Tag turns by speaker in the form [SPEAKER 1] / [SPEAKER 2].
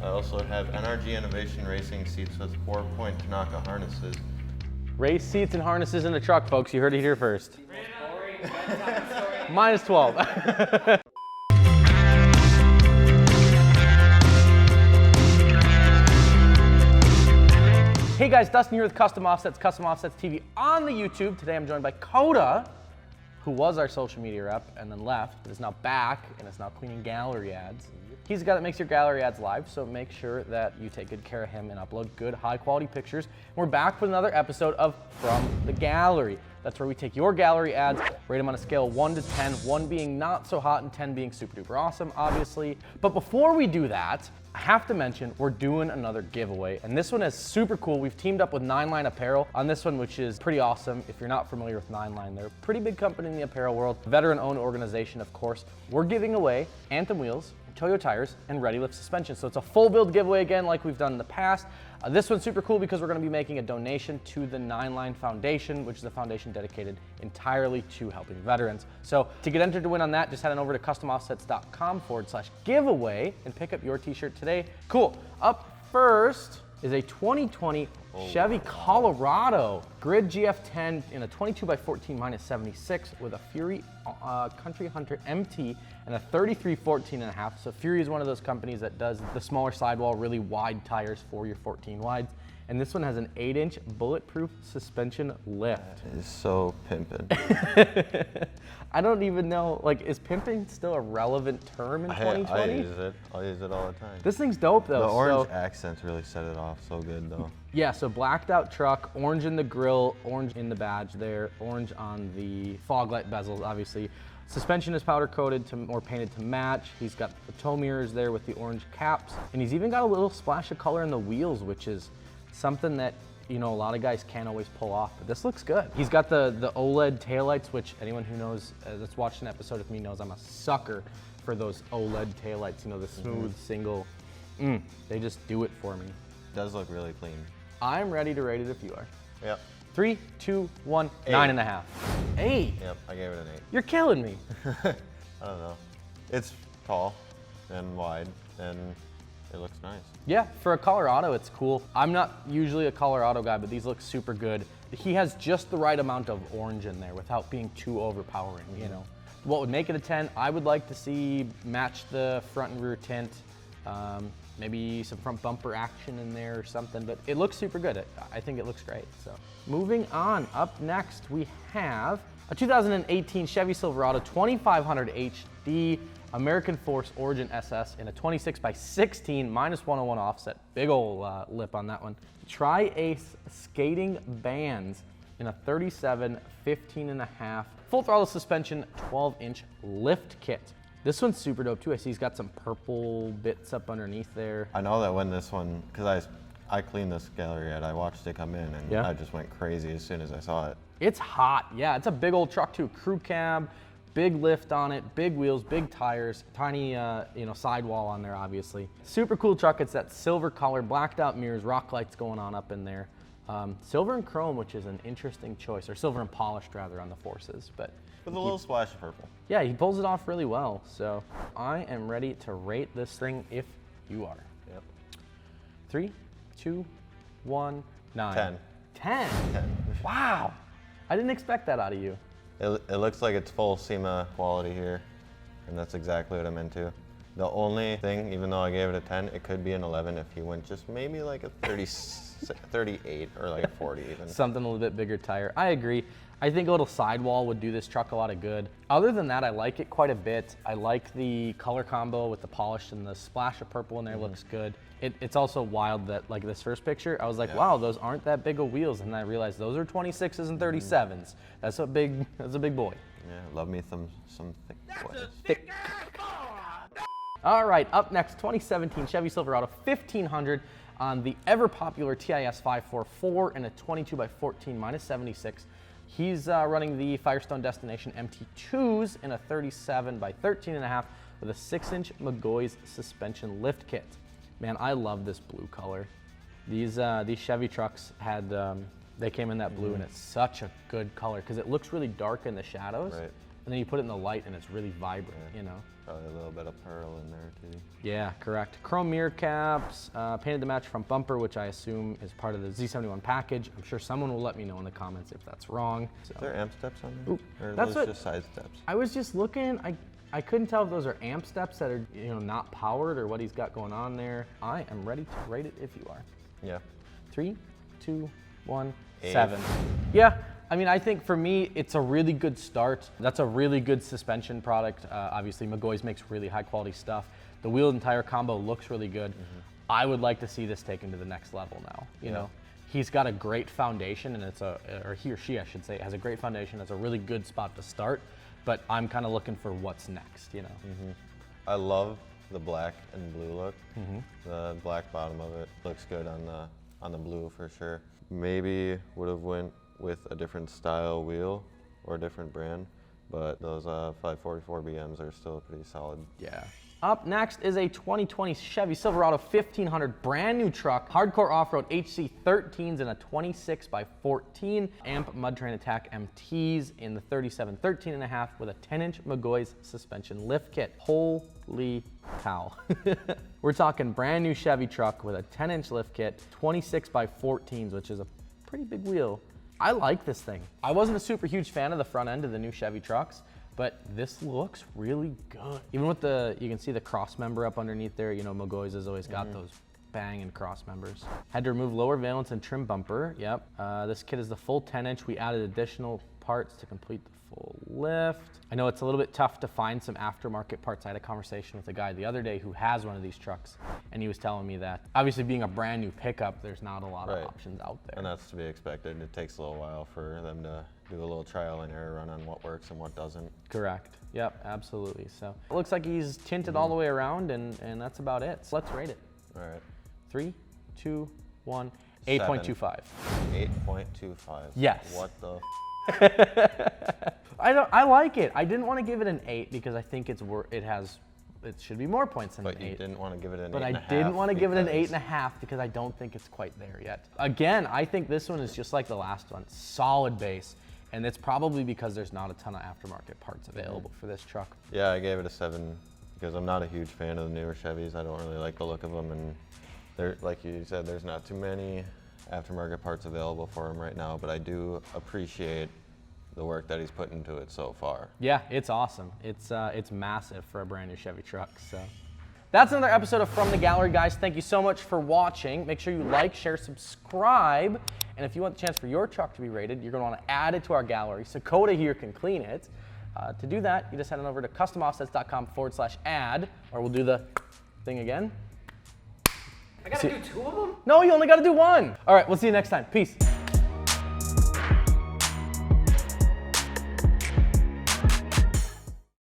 [SPEAKER 1] I also have NRG Innovation Racing seats with 4-point Tanaka harnesses.
[SPEAKER 2] Race seats and harnesses in the truck, folks. You heard it here first. Minus 12. Hey guys, Dustin here with Custom Offsets TV on the YouTube. Today I'm joined by Coda, who was our social media rep and then left, but is now back and is now cleaning gallery ads. He's the guy that makes your gallery ads live, so make sure that you take good care of him and upload good, high quality pictures. We're back with another episode of From the Gallery. That's where we take your gallery ads, rate them on a scale of 1 to 10, 1 being not so hot and 10 being super duper awesome, obviously. But before we do that, I have to mention we're doing another giveaway, and this one is super cool. We've teamed up with 9line Apparel on this one, which is pretty awesome. If you're not familiar with 9line, they're a pretty big company in the apparel world, veteran-owned organization, of course. We're giving away Anthem wheels, Toyo tires, and Ready Lift suspension. So it's a full build giveaway again, like we've done in the past. This one's super cool because we're going to be making a donation to the 9line Foundation, which is a foundation dedicated entirely to helping veterans. So to get entered to win on that, just head on over to customoffsets.com/giveaway and pick up your t-shirt today. Cool. Up first is a 2020 Chevy Colorado Grid GF10 in a 22x14 minus 76 with a Fury Country Hunter MT and a 33/14.5. So Fury is one of those companies that does the smaller sidewall, really wide tires for your 14 wides. And this one has an 8-inch bulletproof suspension lift.
[SPEAKER 1] That is so pimpin'.
[SPEAKER 2] I don't even know, like, is pimping still a relevant term in 2020?
[SPEAKER 1] I use it. I'll use it all the time.
[SPEAKER 2] This thing's dope though.
[SPEAKER 1] The orange accents really set it off so good though.
[SPEAKER 2] Yeah, so blacked out truck, orange in the grille, orange in the badge there, orange on the fog light bezels, obviously. Suspension is powder coated or painted to match. He's got the tow mirrors there with the orange caps, and he's even got a little splash of color in the wheels, which is something that, you know, a lot of guys can't always pull off, but this looks good. He's got the OLED taillights, which anyone who knows, that's watched an episode with me knows I'm a sucker for those OLED taillights, you know, the smooth single. They just do it for me.
[SPEAKER 1] It does look really clean.
[SPEAKER 2] I'm ready to rate it if you are.
[SPEAKER 1] Yep.
[SPEAKER 2] 3, 2, 1,
[SPEAKER 1] 8.
[SPEAKER 2] 9.5. 8?
[SPEAKER 1] Yep, I gave it an 8.
[SPEAKER 2] You're killing me.
[SPEAKER 1] I don't know. It's tall and wide and it looks nice. Yeah,
[SPEAKER 2] for a Colorado, it's cool. I'm not usually a Colorado guy, but these look super good. He has just the right amount of orange in there without being too overpowering, you know. What would make it a 10, I would like to see match the front and rear tint, maybe some front bumper action in there or something, but it looks super good. I think it looks great, so. Moving on, up next we have a 2018 Chevy Silverado 2500 HD American Force Origin SS in a 26x16 minus 101 offset. Big ol' lip on that one. Tri-Ace skating bands in a 37 15.5 full throttle suspension 12-inch lift kit. This one's super dope too. I see he's got some purple bits up underneath there.
[SPEAKER 1] I know that when this one, because I cleaned this gallery ad, I watched it come in and I just went crazy as soon as I saw it.
[SPEAKER 2] It's hot, yeah. It's a big old truck too. Crew cab, big lift on it, big wheels, big tires, tiny you know, sidewall on there obviously. Super cool truck. It's that silver color, blacked out mirrors, rock lights going on up in there. Silver and chrome, which is an interesting choice, or silver and polished rather on the Forces, but
[SPEAKER 1] with a little splash of purple.
[SPEAKER 2] Yeah, he pulls it off really well. So I am ready to rate this thing if you are.
[SPEAKER 1] Yep.
[SPEAKER 2] 3, 2, 1, 9.
[SPEAKER 1] 10.
[SPEAKER 2] 10? 10. Wow. I didn't expect that out of you.
[SPEAKER 1] It looks like it's full SEMA quality here, and that's exactly what I'm into. The only thing, even though I gave it a 10, it could be an 11 if he went just maybe like a 38 or like a 40 even.
[SPEAKER 2] Something a little bit bigger tire. I agree. I think a little sidewall would do this truck a lot of good. Other than that, I like it quite a bit. I like the color combo with the polish and the splash of purple in there looks good. It's also wild that, like this first picture, I was like, wow, those aren't that big of wheels, and I realized those are 26s and 37s. That's a big boy.
[SPEAKER 1] Yeah, love me some thick boys.
[SPEAKER 2] Thick. All right, up next, 2017 Chevy Silverado 1500 on the ever popular TIS 544 and a 22x14 minus 76. He's running the Firestone Destination MT2s in a 37x13.5 with a 6-inch McGoy's suspension lift kit. Man, I love this blue color. These Chevy trucks had, they came in that blue, and it's such a good color because it looks really dark in the shadows.
[SPEAKER 1] Right.
[SPEAKER 2] And then you put it in the light and it's really vibrant, you know?
[SPEAKER 1] Probably a little bit of pearl in there too.
[SPEAKER 2] Yeah, correct. Chrome mirror caps, painted to match front bumper, which I assume is part of the Z71 package. I'm sure someone will let me know in the comments if that's wrong. So.
[SPEAKER 1] Is there amp steps on there?
[SPEAKER 2] Ooh,
[SPEAKER 1] or are
[SPEAKER 2] that's
[SPEAKER 1] those
[SPEAKER 2] what-
[SPEAKER 1] just side steps?
[SPEAKER 2] I was just looking, I couldn't tell if those are amp steps that are, you know, not powered or what he's got going on there. I am ready to rate it if you are.
[SPEAKER 1] Yeah.
[SPEAKER 2] 3, 2, 1,
[SPEAKER 1] Eight.
[SPEAKER 2] 7. Yeah, I mean, I think for me, it's a really good start. That's a really good suspension product. Obviously, Magoy's makes really high quality stuff. The wheel and tire combo looks really good. I would like to see this taken to the next level now, you know? He's got a great foundation, and or he or she, I should say, has a great foundation. It's a really good spot to start, but I'm kind of looking for what's next, you know?
[SPEAKER 1] I love the black and blue look. The black bottom of it looks good on the blue for sure. Maybe would have went with a different style wheel or a different brand, but those 544 BMs are still pretty solid.
[SPEAKER 2] Yeah. Up next is a 2020 Chevy Silverado 1500 brand new truck, hardcore off-road HC 13s in a 26x14 amp mud train attack MTs in the 37 13.5 with a 10-inch Magoy's suspension lift kit. Holy cow. We're talking brand new Chevy truck with a 10-inch lift kit, 26x14s, which is a pretty big wheel. I like this thing. I wasn't a super huge fan of the front end of the new Chevy trucks, but this looks really good. Even with you can see the cross member up underneath there. You know, Magoy's has always got those banging cross members. Had to remove lower valence and trim bumper. Yep. This kit is the full 10-inch. We added additional parts to complete the full lift. I know it's a little bit tough to find some aftermarket parts. I had a conversation with a guy the other day who has one of these trucks, and he was telling me that obviously being a brand new pickup, there's not a lot of options out there.
[SPEAKER 1] And that's to be expected. It takes a little while for them to do a little trial and error run on what works and what doesn't.
[SPEAKER 2] Correct. Yep, absolutely. So it looks like he's tinted all the way around, and that's about it. So let's rate it.
[SPEAKER 1] All right.
[SPEAKER 2] 3, 2, 1, 8.25.
[SPEAKER 1] 8.25.
[SPEAKER 2] Yes.
[SPEAKER 1] What the?
[SPEAKER 2] I like it. I didn't want to give it an 8 because I think it should be more points than
[SPEAKER 1] But
[SPEAKER 2] an
[SPEAKER 1] you
[SPEAKER 2] 8.
[SPEAKER 1] didn't want to give it an 8.5.
[SPEAKER 2] But I didn't want to give it an
[SPEAKER 1] because-
[SPEAKER 2] 8.5 because I don't think it's quite there yet. Again, I think this one is just like the last one. Solid base. And it's probably because there's not a ton of aftermarket parts available for this truck.
[SPEAKER 1] Yeah, I gave it a 7 because I'm not a huge fan of the newer Chevys. I don't really like the look of them, and like you said, there's not too many aftermarket parts available for them right now, but I do appreciate the work that he's put into it so far.
[SPEAKER 2] Yeah, it's awesome. It's massive for a brand new Chevy truck. So that's another episode of From the Gallery, guys. Thank you so much for watching. Make sure you like, share, subscribe. And if you want the chance for your truck to be rated, you're going to want to add it to our gallery so Coda here can clean it. To do that, you just head on over to customoffsets.com/add, or we'll do the thing again.
[SPEAKER 3] I gotta do 2 of them?
[SPEAKER 2] No, you only got to do one. All right, we'll see you next time. Peace.